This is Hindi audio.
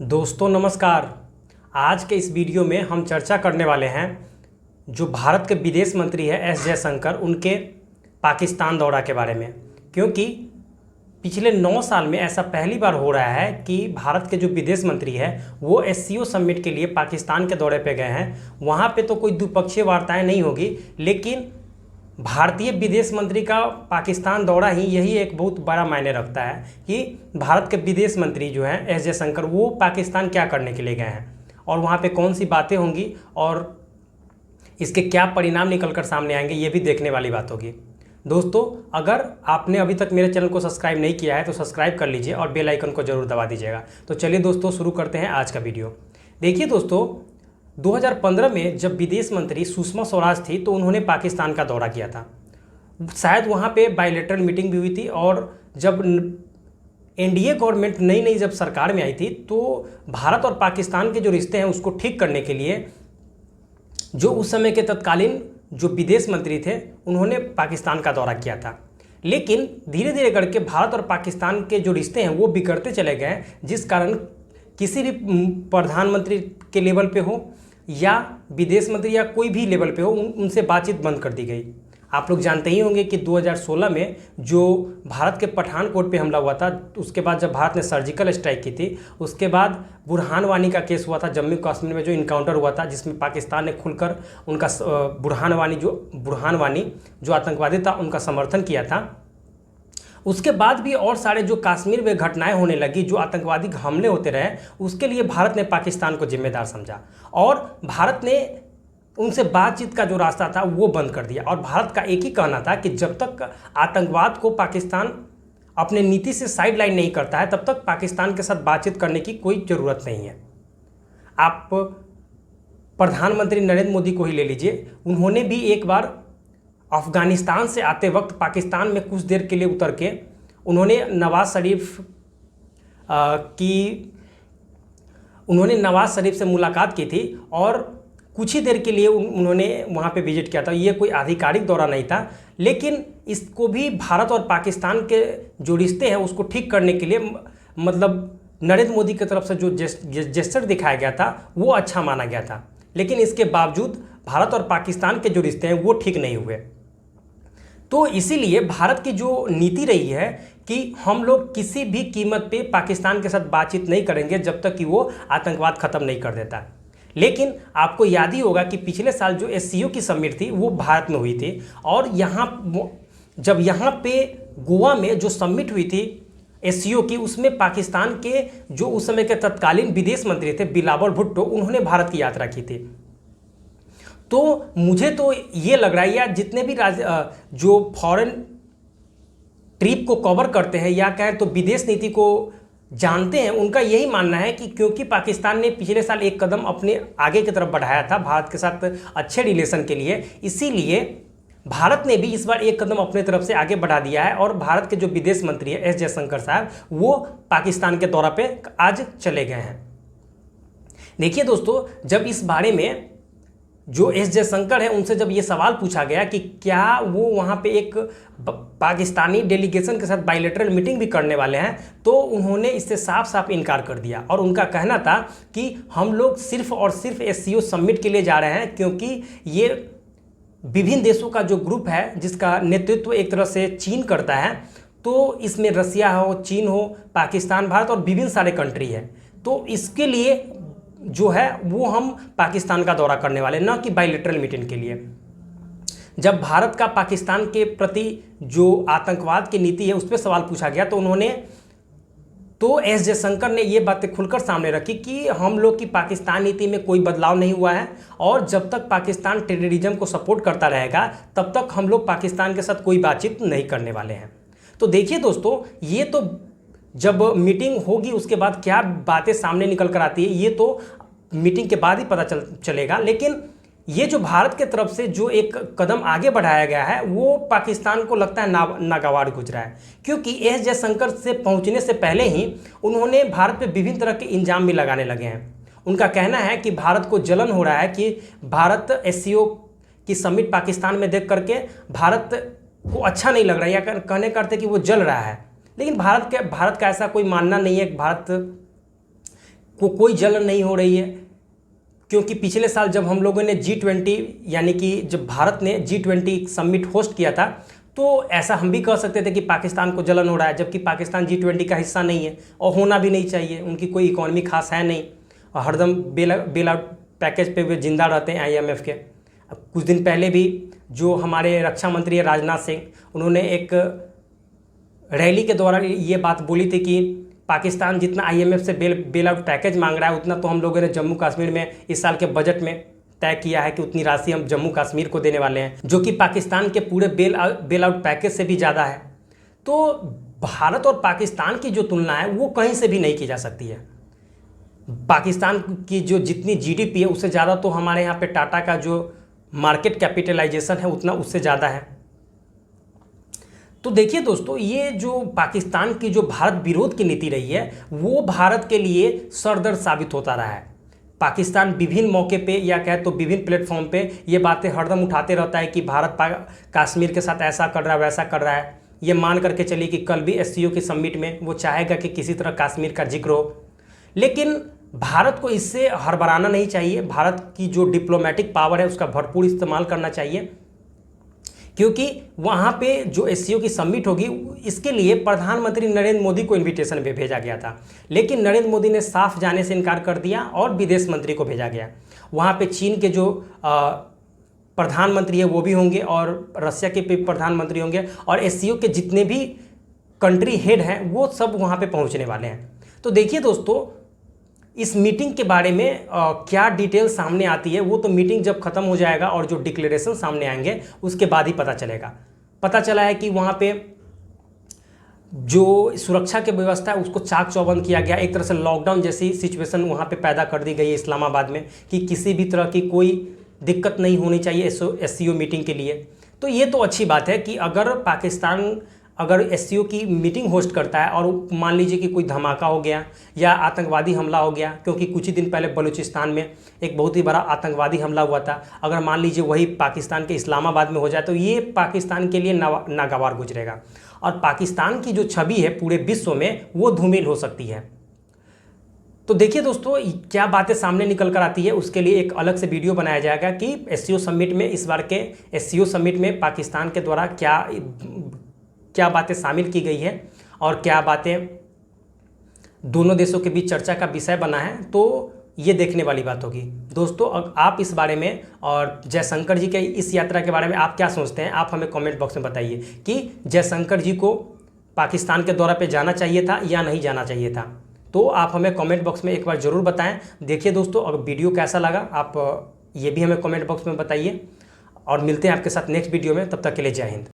दोस्तों नमस्कार। आज के इस वीडियो में हम चर्चा करने वाले हैं जो भारत के विदेश मंत्री है एस जयशंकर, उनके पाकिस्तान दौरा के बारे में। क्योंकि पिछले 9 साल में ऐसा पहली बार हो रहा है कि भारत के जो विदेश मंत्री है वो एससीओ समिट के लिए पाकिस्तान के दौरे पे गए हैं। वहाँ पे तो कोई द्विपक्षीय वार्ताएं नहीं होगी, लेकिन भारतीय विदेश मंत्री का पाकिस्तान दौरा ही यही एक बहुत बड़ा मायने रखता है कि भारत के विदेश मंत्री जो हैं एस जयशंकर, वो पाकिस्तान क्या करने के लिए गए हैं और वहाँ पे कौन सी बातें होंगी और इसके क्या परिणाम निकल कर सामने आएंगे, ये भी देखने वाली बात होगी। दोस्तों, अगर आपने अभी तक मेरे चैनल को सब्सक्राइब नहीं किया है तो सब्सक्राइब कर लीजिए और बेल आइकन को जरूर दबा दीजिएगा। तो चलिए दोस्तों, शुरू करते हैं आज का वीडियो। देखिए दोस्तों, 2015 में जब विदेश मंत्री सुषमा स्वराज थी तो उन्होंने पाकिस्तान का दौरा किया था। शायद वहाँ पे बायलैटरल मीटिंग भी हुई थी, और जब एनडीए गवर्नमेंट नई नई जब सरकार में आई थी तो भारत और पाकिस्तान के जो रिश्ते हैं उसको ठीक करने के लिए जो उस समय के तत्कालीन जो विदेश मंत्री थे उन्होंने पाकिस्तान का दौरा किया था। लेकिन धीरे धीरे करके भारत और पाकिस्तान के जो रिश्ते हैं वो बिगड़ते चले गए, जिस कारण किसी भी प्रधानमंत्री के लेवल पे हो या विदेश मंत्री या कोई भी लेवल पे हो, उनसे बातचीत बंद कर दी गई। आप लोग जानते ही होंगे कि 2016 में जो भारत के पठानकोट पे हमला हुआ था, उसके बाद जब भारत ने सर्जिकल स्ट्राइक की थी, उसके बाद बुरहान वानी का केस हुआ था जम्मू कश्मीर में, जो इनकाउंटर हुआ था जिसमें पाकिस्तान ने खुलकर उनका बुरहान वानी जो आतंकवादी था उनका समर्थन किया था। उसके बाद भी और सारे जो कश्मीर में घटनाएं होने लगी, जो आतंकवादी हमले होते रहे, उसके लिए भारत ने पाकिस्तान को जिम्मेदार समझा और भारत ने उनसे बातचीत का जो रास्ता था वो बंद कर दिया। और भारत का एक ही कहना था कि जब तक आतंकवाद को पाकिस्तान अपने नीति से साइडलाइन नहीं करता है तब तक पाकिस्तान के साथ बातचीत करने की कोई ज़रूरत नहीं है। आप प्रधानमंत्री नरेंद्र मोदी को ही ले लीजिए, उन्होंने भी एक बार अफ़गानिस्तान से आते वक्त पाकिस्तान में कुछ देर के लिए उतर के उन्होंने नवाज़ शरीफ से मुलाकात की थी और कुछ ही देर के लिए उन्होंने वहाँ पे विजिट किया था। ये कोई आधिकारिक दौरा नहीं था, लेकिन इसको भी भारत और पाकिस्तान के जो रिश्ते हैं उसको ठीक करने के लिए मतलब नरेंद्र मोदी की तरफ से जो जेस्चर दिखाया गया था वो अच्छा माना गया था। लेकिन इसके बावजूद भारत और पाकिस्तान के जो रिश्ते हैं वो ठीक नहीं हुए। तो इसीलिए भारत की जो नीति रही है कि हम लोग किसी भी कीमत पे पाकिस्तान के साथ बातचीत नहीं करेंगे जब तक कि वो आतंकवाद ख़त्म नहीं कर देता। लेकिन आपको याद ही होगा कि पिछले साल जो एससीओ की समिट थी वो भारत में हुई थी, और जब यहाँ पे गोवा में जो समिट हुई थी एससीओ की, उसमें पाकिस्तान के जो उस समय के तत्कालीन विदेश मंत्री थे बिलावल भुट्टो, उन्होंने भारत की यात्रा की थी। तो मुझे तो ये लग रहा है, या जितने भी जो फॉरेन ट्रिप को कवर करते हैं या कहें तो विदेश नीति को जानते हैं, उनका यही मानना है कि क्योंकि पाकिस्तान ने पिछले साल एक कदम अपने आगे की तरफ बढ़ाया था भारत के साथ अच्छे रिलेशन के लिए, इसीलिए भारत ने भी इस बार एक कदम अपने तरफ से आगे बढ़ा दिया है। और भारत के जो विदेश मंत्री है एस जयशंकर साहब, वो पाकिस्तान के दौरा पे आज चले गए हैं। देखिए दोस्तों, जब इस बारे में जो एस जयशंकर है उनसे जब ये सवाल पूछा गया कि क्या वो वहाँ पे एक पाकिस्तानी डेलीगेशन के साथ बायलैटरल मीटिंग भी करने वाले हैं, तो उन्होंने इससे साफ साफ इनकार कर दिया। और उनका कहना था कि हम लोग सिर्फ और सिर्फ एससीओ समिट के लिए जा रहे हैं, क्योंकि ये विभिन्न देशों का जो ग्रुप है जिसका नेतृत्व एक तरह से चीन करता है, तो इसमें रसिया हो, चीन हो, पाकिस्तान, भारत और विभिन्न सारे कंट्री है। तो इसके लिए जो है वो हम पाकिस्तान का दौरा करने वाले, न कि बायलैटरल मीटिंग के लिए। जब भारत का पाकिस्तान के प्रति जो आतंकवाद की नीति है उस पर सवाल पूछा गया तो एस जयशंकर ने ये बातें खुलकर सामने रखी कि हम लोग की पाकिस्तान नीति में कोई बदलाव नहीं हुआ है, और जब तक पाकिस्तान टेररिज्म को सपोर्ट करता रहेगा तब तक हम लोग पाकिस्तान के साथ कोई बातचीत नहीं करने वाले हैं। तो देखिए दोस्तों, ये तो जब मीटिंग होगी उसके बाद क्या बातें सामने निकल कर आती है ये तो मीटिंग के बाद ही पता चलेगा। लेकिन ये जो भारत के तरफ से जो एक कदम आगे बढ़ाया गया है वो पाकिस्तान को लगता है नागवार गुजरा है, क्योंकि एस जयशंकर से पहुंचने से पहले ही उन्होंने भारत पे विभिन्न तरह के इल्जाम भी लगाने लगे हैं। उनका कहना है कि भारत को जलन हो रहा है कि भारत एससीओ की समिट पाकिस्तान में देख करके भारत को अच्छा नहीं लग रहा है, या कहने करते कि वो जल रहा है। लेकिन भारत का ऐसा कोई मानना नहीं है। भारत को कोई जलन नहीं हो रही है, क्योंकि पिछले साल जब हम लोगों ने G20 यानी कि जब भारत ने G20 समिट होस्ट किया था, तो ऐसा हम भी कह सकते थे कि पाकिस्तान को जलन हो रहा है, जबकि पाकिस्तान G20 का हिस्सा नहीं है और होना भी नहीं चाहिए। उनकी कोई इकॉनमी खास है नहीं और हरदम बेल आउट पैकेज पे वे जिंदा रहते हैं IMF के। अब कुछ दिन पहले भी जो हमारे रक्षा मंत्री है राजनाथ सिंह, उन्होंने एक रैली के दौरान ये बात बोली थी कि पाकिस्तान जितना IMF से बेल आउट पैकेज मांग रहा है, उतना तो हम लोगों ने जम्मू कश्मीर में इस साल के बजट में तय किया है कि उतनी राशि हम जम्मू कश्मीर को देने वाले हैं, जो कि पाकिस्तान के पूरे बेल आउट पैकेज से भी ज़्यादा है। तो भारत और पाकिस्तान की जो तुलना है वो कहीं से भी नहीं की जा सकती है। पाकिस्तान की जो जितनी GDP है उससे ज़्यादा तो हमारे यहाँ पे टाटा का जो मार्केट कैपिटलाइजेशन है उतना उससे ज़्यादा है। तो देखिए दोस्तों, ये जो पाकिस्तान की जो भारत विरोध की नीति रही है वो भारत के लिए सरदर्द साबित होता रहा है। पाकिस्तान विभिन्न मौके पे या कहे तो विभिन्न प्लेटफॉर्म पे ये बातें हरदम उठाते रहता है कि भारत कश्मीर के साथ ऐसा कर रहा है वैसा कर रहा है। ये मान करके चलिए कि कल भी SCO की समिट में वो चाहेगा कि किसी तरह कश्मीर का जिक्र हो, लेकिन भारत को इससे हड़बड़ाना नहीं चाहिए। भारत की जो डिप्लोमेटिक पावर है उसका भरपूर इस्तेमाल करना चाहिए, क्योंकि वहाँ पे जो SCO की समिट होगी इसके लिए प्रधानमंत्री नरेंद्र मोदी को इनविटेशन पे भेजा गया था, लेकिन नरेंद्र मोदी ने साफ जाने से इनकार कर दिया और विदेश मंत्री को भेजा गया। वहाँ पे चीन के जो प्रधानमंत्री है वो भी होंगे और रशिया के भी प्रधानमंत्री होंगे और SCO के जितने भी कंट्री हेड हैं वो सब वहाँ पे पहुँचने वाले हैं। तो देखिए दोस्तों, इस मीटिंग के बारे में क्या डिटेल सामने आती है वो तो मीटिंग जब ख़त्म हो जाएगा और जो डिक्लेरेशन सामने आएंगे उसके बाद ही पता चलेगा। पता चला है कि वहाँ पे जो सुरक्षा की व्यवस्था है उसको चाक चौबंद किया गया। एक तरह से लॉकडाउन जैसी सिचुएशन वहाँ पे पैदा कर दी गई है इस्लामाबाद में कि किसी भी तरह की कोई दिक्कत नहीं होनी चाहिए SCO मीटिंग के लिए। तो ये तो अच्छी बात है कि अगर पाकिस्तान अगर SCO की मीटिंग होस्ट करता है और मान लीजिए कि कोई धमाका हो गया या आतंकवादी हमला हो गया, क्योंकि कुछ ही दिन पहले बलूचिस्तान में एक बहुत ही बड़ा आतंकवादी हमला हुआ था, अगर मान लीजिए वही पाकिस्तान के इस्लामाबाद में हो जाए तो ये पाकिस्तान के लिए नागवार गुजरेगा और पाकिस्तान की जो छवि है पूरे विश्व में वो धूमिल हो सकती है। तो देखिए दोस्तों, क्या बातें सामने निकल कर आती है उसके लिए एक अलग से वीडियो बनाया जाएगा कि SCO समिट में, इस बार के SCO समिट में पाकिस्तान के द्वारा क्या बातें शामिल की गई है और क्या बातें दोनों देशों के बीच चर्चा का विषय बना है, तो ये देखने वाली बात होगी। दोस्तों, आप इस बारे में और जयशंकर जी के इस यात्रा के बारे में आप क्या सोचते हैं, आप हमें कमेंट बॉक्स में बताइए कि जयशंकर जी को पाकिस्तान के दौरे पे जाना चाहिए था या नहीं जाना चाहिए था। तो आप हमें कमेंट बॉक्स में एक बार ज़रूर बताएं। देखिए दोस्तों, अगर वीडियो कैसा लगा आप ये भी हमें कमेंट बॉक्स में बताइए और मिलते हैं आपके साथ नेक्स्ट वीडियो में। तब तक के लिए जय हिंद।